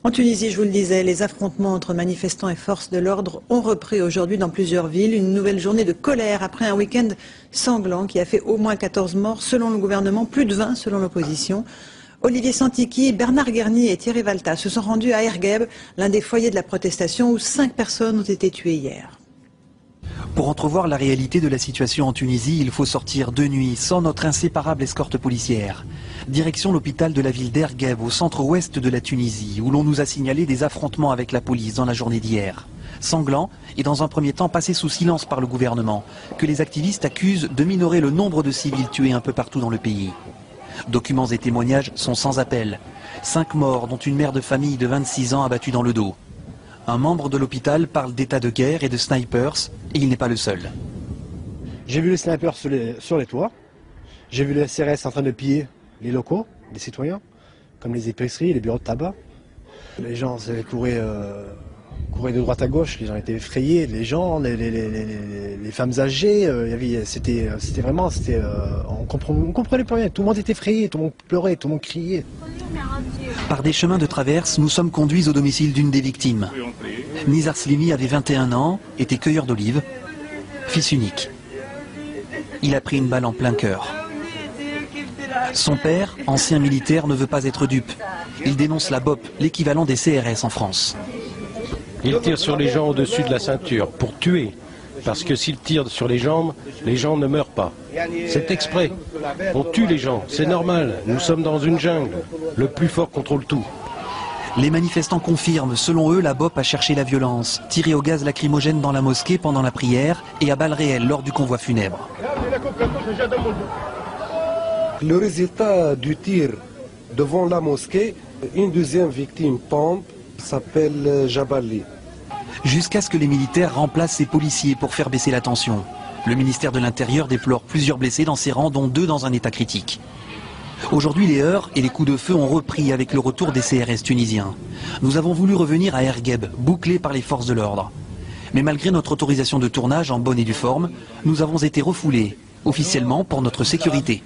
En Tunisie, je vous le disais, les affrontements entre manifestants et forces de l'ordre ont repris aujourd'hui dans plusieurs villes. Une nouvelle journée de colère après un week-end sanglant qui a fait au moins 14 morts selon le gouvernement, plus de 20 selon l'opposition. Olivier Santiki, Bernard Guerny et Thierry Valta se sont rendus à Ergueb, l'un des foyers de la protestation où 5 personnes ont été tuées hier. Pour entrevoir la réalité de la situation en Tunisie, il faut sortir de nuit sans notre inséparable escorte policière. Direction l'hôpital de la ville d'Ergueb, au centre-ouest de la Tunisie, où l'on nous a signalé des affrontements avec la police dans la journée d'hier. Sanglants et dans un premier temps passés sous silence par le gouvernement, que les activistes accusent de minorer le nombre de civils tués un peu partout dans le pays. Documents et témoignages sont sans appel. 5 morts, dont une mère de famille de 26 ans abattue dans le dos. Un membre de l'hôpital parle d'état de guerre et de snipers, et il n'est pas le seul. J'ai vu les snipers sur les toits. J'ai vu les CRS en train de piller les locaux, les citoyens, comme les épiceries, les bureaux de tabac. Les gens couraient de droite à gauche, les gens étaient effrayés, les gens, les femmes âgées, on comprenait plus rien, tout le monde était effrayé, tout le monde pleurait, tout le monde criait. Par des chemins de traverse, nous sommes conduits au domicile d'une des victimes. Nizar Slimi avait 21 ans, était cueilleur d'olives, fils unique. Il a pris une balle en plein cœur. Son père, ancien militaire, ne veut pas être dupe. Il dénonce la BOP, l'équivalent des CRS en France. Il tire sur les gens au-dessus de la ceinture pour tuer. Parce que s'il tire sur les gens ne meurent pas. C'est exprès. On tue les gens, c'est normal. Nous sommes dans une jungle. Le plus fort contrôle tout. Les manifestants confirment, selon eux, la BOP a cherché la violence, tiré au gaz lacrymogène dans la mosquée pendant la prière et à balles réelles lors du convoi funèbre. Le résultat du tir devant la mosquée, une deuxième victime tombe, s'appelle Jabali. Jusqu'à ce que les militaires remplacent ces policiers pour faire baisser la tension. Le ministère de l'Intérieur déplore plusieurs blessés dans ses rangs, dont 2 dans un état critique. Aujourd'hui, les heurts et les coups de feu ont repris avec le retour des CRS tunisiens. Nous avons voulu revenir à Ergueb, bouclé par les forces de l'ordre. Mais malgré notre autorisation de tournage en bonne et due forme, nous avons été refoulés, officiellement pour notre sécurité.